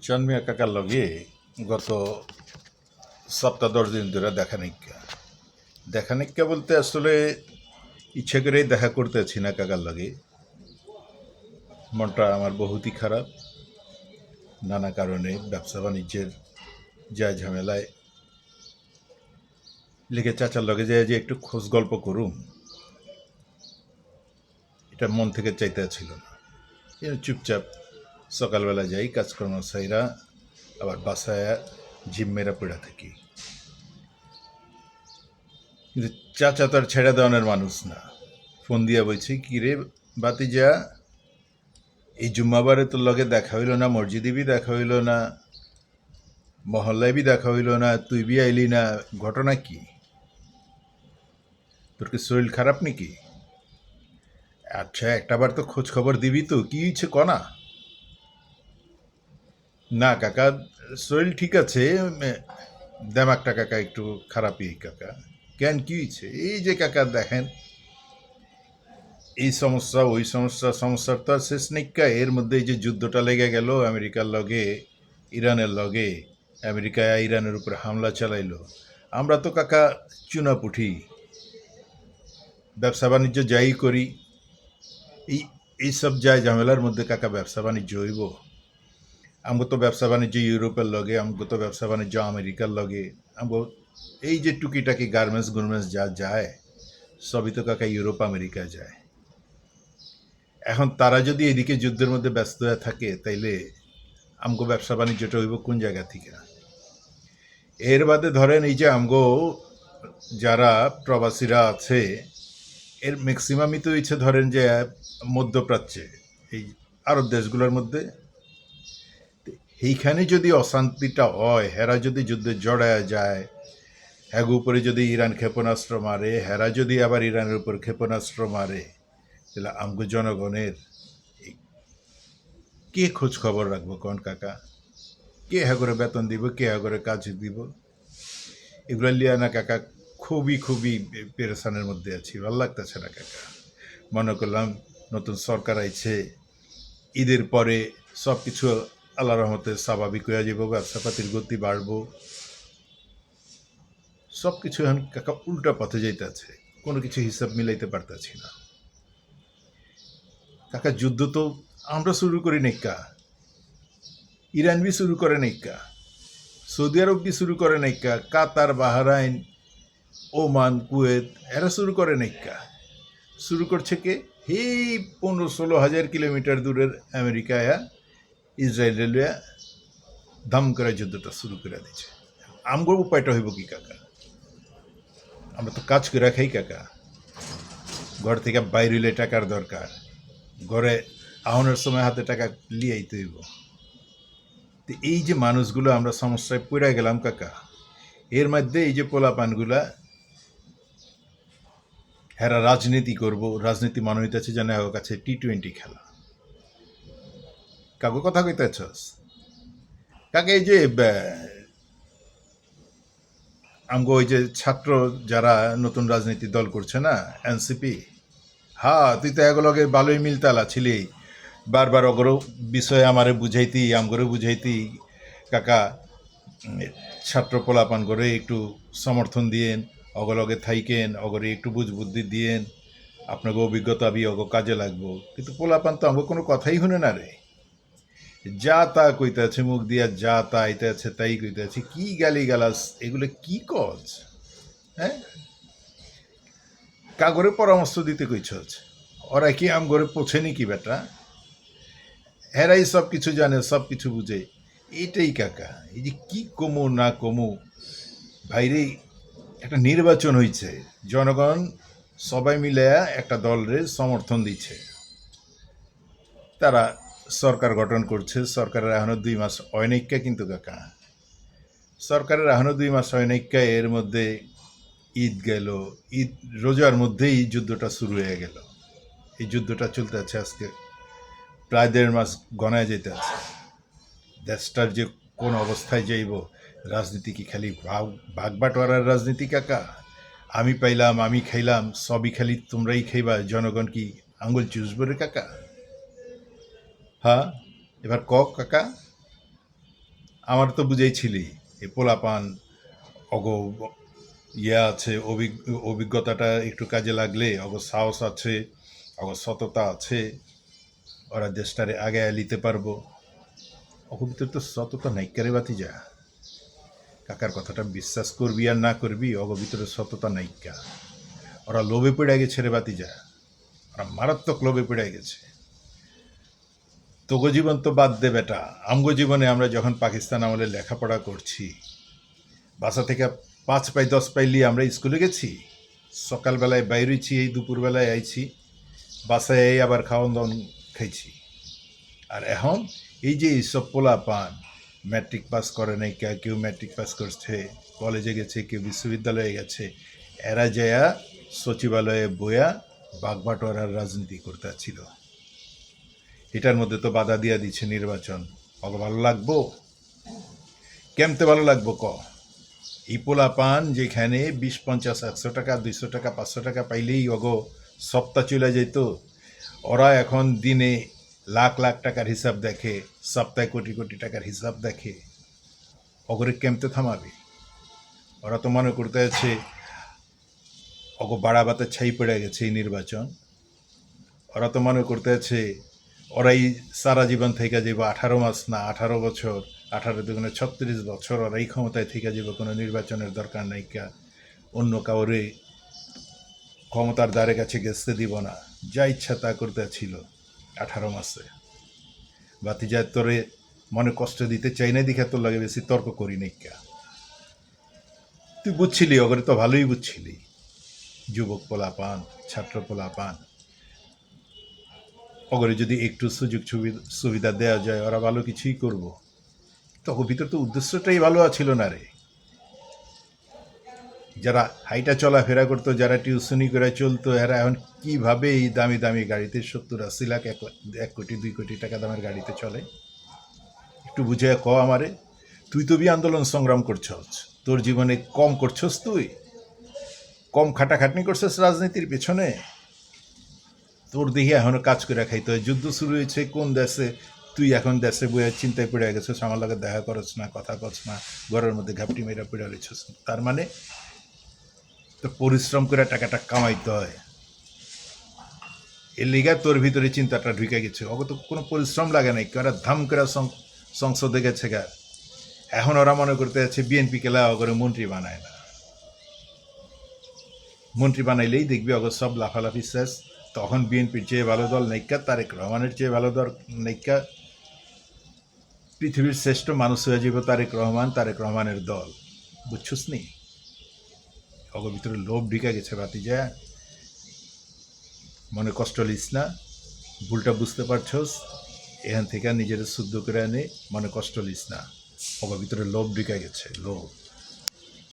জন্মিয়া কাকার লগে গত সপ্তাহ 10 দিন ধরে দেখা নিকা বলতে আসলে ইচ্ছে করেই দেখা করতেছি না কাকার লগে। মনটা আমার বহুতই খারাপ, নানা কারণে ব্যবসা বাণিজ্যের যা ঝামেলায় লেগে চাচার লগে যায় যে একটু খোঁজ গল্প করুম, এটা মন থেকে চাইতে ছিল না। চুপচাপ সকালবেলা যাই, কাজকর্ম সাইরা আবার বাসায় জিম মেরা পড়া থাকি। কিন্তু চাচা তো আর ছেড়ে দেওয়ানোর মানুষ না। ফোন দিয়া বলছি, কি রে বাতি যা, এই জুম্মাবারে তোর লগে দেখা হইল না, মসজিদে বি দেখা হইল না, মহল্লায় বি দেখা হইল না, তুই বি আইলি না, ঘটনা কি? তোর কি শরীর খারাপ নাকি? আচ্ছা, একটাবার তো খোঁজ খবর দিবি তো, কি হয়েছে কনা? না কাকা, শরীর ঠিক আছে, দেমাকটা কাকা একটু খারাপই কাকা। কেন, কি হয়েছে? এই যে কাকা দেখেন, এই সমস্যা ওই সমস্যা, সমস্যার তো আর শেষ নেই। এর মধ্যে এই যে যুদ্ধটা লেগে গেল আমেরিকার লগে ইরানের লগে, আমেরিকা ইরানের উপরে হামলা চালাইলো, আমরা তো কাকা চুনাপুঠি, ব্যবসা বাণিজ্য যাই করি, এই এইসব যায় ঝামেলার মধ্যে কাকা ব্যবসা বাণিজ্য হইব? আমগো তো ব্যবসা বাণিজ্য ইউরোপের লগে, আমগো তো ব্যবসা বাণিজ্য আমেরিকার লগে, আমগো এই যে টুকিটাকি গার্মেন্টস যা যায় সবই তো কাকা ইউরোপ আমেরিকা যায়। এখন তারা যদি এদিকে যুদ্ধের মধ্যে ব্যস্ত হয়ে থাকে, তাইলে আমগো ব্যবসা বাণিজ্যটা হইব কোন জায়গা থেকে? এর বাদে ধরেন এই যে আমগো যারা প্রবাসীরা আছে, এর ম্যাক্সিমামই তো ইচ্ছে ধরেন যে মধ্যপ্রাচ্যে, এই আরব দেশগুলোর মধ্যে। এইখানে যদি অশান্তিটা হয়, হেরা যদি যুদ্ধে জড়ায় যায়, হ্যাগ উপরে যদি ইরান ক্ষেপণাস্ত্র মারে, হেরা যদি আবার ইরানের উপর ক্ষেপণাস্ত্র মারে, তাহলে আমগো জনগণের কে খোঁজ খবর রাখবো কোন কাকা? কে হ্যাঁ করে বেতন দিব, কে হ্যাঁ করে কাজ দিব? এগুলো লিয়া না কাকা খুবই খুবই পেরেশানের মধ্যে আছি, ভালো লাগতেছে না কাকা। মনে করলাম নতুন সরকার আইছে, ঈদের পরে সব কিছু আল্লাহ রহমতে স্বাভাবিক হয়ে যাব, ব্যবসাপাতির গতি বাড়বো, সব কিছু এখন কাকা উল্টা পথে যাইতেছে, কোনো কিছু হিসাব মিলাইতে পারতেছি না কাকা। যুদ্ধ তো আমরা শুরু করি নাইকা, ইরান বি শুরু করে নাইকা, সৌদি আরব বি শুরু করে নাইকা, কাতার, বাহরাইন, ওমান, কুয়েত এরা শুরু করে নাইকা। শুরু করছে কে? এই 15-16 হাজার কিলোমিটার দূরের আমেরিকায় ইসরায়েলিয়া দাম করে যুদ্ধটা শুরু করে দিচ্ছে। আমগোর উপায়টা হইব কি কাকা? আমরা তো কাজ করে খাই কাকা, ঘর থেকে বাইরে হইলে টাকার দরকার, ঘরে আহনের সময় হাতে টাকা লিয়াইতে হইব। তো এই যে মানুষগুলো আমরা সমস্যায় পড়ে গেলাম কাকা, এর মধ্যে এই যে পোলাপানগুলা হেরা রাজনীতি করব, রাজনীতি মনে হইতেছে যেন ওর কাছে T20 খেলা। কাকু কথা কইতেছস কাকা? এই যে আমগো ওই যে ছাত্র যারা নতুন রাজনীতি দল করছে না, এনসিপি, হ্যাঁ তুই তো এগুলোকে ভালোই মিলতালা ছিলি, বারবার অগরো বিষয়ে আমারে বুঝাইতি, আমগরে বুঝাইতি কাকা, ছাত্র পোলাপান করে একটু সমর্থন দিয়েন, অগলগে থাইকেন, অগরে একটু বুঝ বুদ্ধি দিয়েন, আপনাকে অভিজ্ঞতা বি অগ কাজে লাগবো। কিন্তু পোলাপান তো আমাকে কোনো কথাই শুনে না রে, যা তা কইতে আছে মুখ দিয়া, যা তা আইতে আছে তাই কইতে আছে, কি গালি গালাস এগুলো কি কজ? হ্যাঁ, কাগরে পরামর্শ দিতে কইছস? ওরা কি আম ঘরে পৌঁছেনি কি বেটা? হেরাই সব কিছু জানে, সব কিছু বুঝে। এটাই কাকা, এই যে কি কমু না কমু, ভাইরে একটা নির্বাচন হয়েছে, জনগণ সবাই মিলে একটা দলরে সমর্থন দিচ্ছে, তারা সরকার গঠন করছে, সরকারের এখনো 2 মাস অনেকটা, কিন্তু কাকা সরকারের এখনো 2 মাস অনেকটা, এর মধ্যে ঈদ গেল, ঈদ রোজার মধ্যেই যুদ্ধটা শুরু হয়ে গেল। এই যুদ্ধটা চলতে আছে আজকে প্রায় 1.5 মাস গণায় যেতে আছে। দেশটার যে কোন অবস্থায় যাইব, রাজনীতি কি খালি ভাগ বাটোয়ারার রাজনীতি কাকা? আমি পাইলাম, আমি খাইলাম, সবই খালি তোমরাই খাইবা, জনগণ কি আঙ্গুল চুষবে রে কাকা? হ্যাঁ, এবার ক কাকা। আমার তো বুঝেইছিলি এ পোলাপান অগ ইয়ে আছে, অভিজ্ঞতাটা একটু কাজে লাগলে অগ সাহস আছে, অগ সততা আছে, ওরা দেশটারে আগে লিতে পারবো। অগ ভিতরে তো সততা নাইকারে বাতি যা, কাকার কথাটা বিশ্বাস করবি আর না করবি, অগ ভিতরে সততা নাইকা। ওরা লোভে পড়ে গেছে রে বাতি যা, ওরা মারাত্মক লোভে পড়ে গেছে। তোগো জীবন তো বাদ দে বেটা, আমগো জীবনে আমরা যখন পাকিস্তান আমলে লেখাপড়া করছি, বাসা থেকে 5 পাই 10 পাইলি আমরা স্কুলে গেছি, সকালবেলায় বাইরেছি, এই দুপুরবেলায় আইছি, বাসায় এই আবার খাওয়ান দাওয়ান খাইছি। আর এখন এই যে এইসব পোলা পান ম্যাট্রিক পাস করে নাই, কেউ ম্যাট্রিক পাস করছে, কলেজে গেছে, কেউ বিশ্ববিদ্যালয়ে গেছে, এরা যায়া সচিবালয়ে বয়া বাগবাটোয়ারার রাজনীতি করতে ছিল। এটার মধ্যে তো বাধা দিয়া দিচ্ছে নির্বাচন। অগ ভালো লাগবো? কেমতে ভালো লাগবো ক? এই পোলা পান যেখানে 20, 50, 100 টাকা, 200 টাকা, 500 টাকা পাইলেই অগ সপ্তাহ চলে যেত, ওরা এখন দিনে লাখ লাখ টাকার হিসাব দেখে, সপ্তাহে কোটি কোটি টাকার হিসাব দেখে। অগরে কেমতে থামাবে? ওরা তো মনে করতে আছে অগ বাড়াবাতে ছাই পড়ে গেছে এই নির্বাচন। ওরা তো মনে করতে আছে ওরাই সারা জীবন থেকে যাব, 18 মাস না 18 বছর, 18 দুগুণে 36 বছর ওরা এই ক্ষমতায় থেকে যাব, কোনো নির্বাচনের দরকার নাই, অন্য কাউরে ক্ষমতার দ্বারে কাছে গেছতে দিব না, যা ইচ্ছা তা করতে ছিল 18 মাসে। বাতিজায় তোরে মনে কষ্ট দিতে চাই না, দেখে তোর লাগে বেশি তর্ক করি নাইকা। তুই বুঝছিলি, অগরে তো ভালোই বুঝছিলি, যুবক পোলা পান, ছাত্র পোলা পান, অগরে যদি একটু সুযোগ সুবিধা দেওয়া যায় ওরা ভালো কিছুই করবো। তখন ভিতর তো উদ্দেশ্যটাই ভালো ছিল না রে। যারা হাইটা চলাফেরা করতো, যারা টিউশনি করে চলতো, এরা এখন কিভাবে এই দামি দামি গাড়িতে 70-80 লাখ, 1 কোটি 2 কোটি টাকা দামের গাড়িতে চলে? একটু বুঝে ক আমারে। তুই তো আন্দোলন সংগ্রাম করছস, তোর জীবনে কম করছস? তুই কম খাটাখাটনি করছস রাজনীতির পেছনে? তোর দেখি এখনো কাজ করে খাইতে হয়। যুদ্ধ শুরু হয়েছে কোন দেশে, তুই এখন দেশে বইয়ে চিন্তায় পড়ে গেছিস, আমার লাগে দেখা করছ না, কথা করছ না, ঘরের মধ্যে ঘাপটি মেয়েরা পড়ে রয়েছিস। তার মানে তো পরিশ্রম করে টাকাটা কামাইতে হয়, এর লিগা তোর ভিতরে চিন্তাটা ঢুকে গেছে। অত তো কোনো পরিশ্রম লাগে নাই, ওরা ধাম করে সংসদে গেছে গা। এখন ওরা মনে করতে যাচ্ছে বিএনপি কে লাগা করে মন্ত্রী বানায় না, মন্ত্রী বানাইলেই দেখবি অগর সব লাফালাফি শেষ। তখন বিএনপির চেয়ে ভালো দল নাইকা, তারেক রহমানের চেয়ে ভালো দল নাইকা, পৃথিবীর শ্রেষ্ঠ মানুষ হয়ে যাব তারেক রহমান, তারেক রহমানের দল। বুঝছস নি? অগর ভিতরে লোভ ঢুকে গেছে বাতি যায়। মনে কষ্ট লিস না, ভুলটা বুঝতে পারছস, এখান থেকে নিজের শুদ্ধ করে আনে, মনে কষ্ট লিস না। অগর ভিতরে লোভ ঢুকে গেছে, লোভ।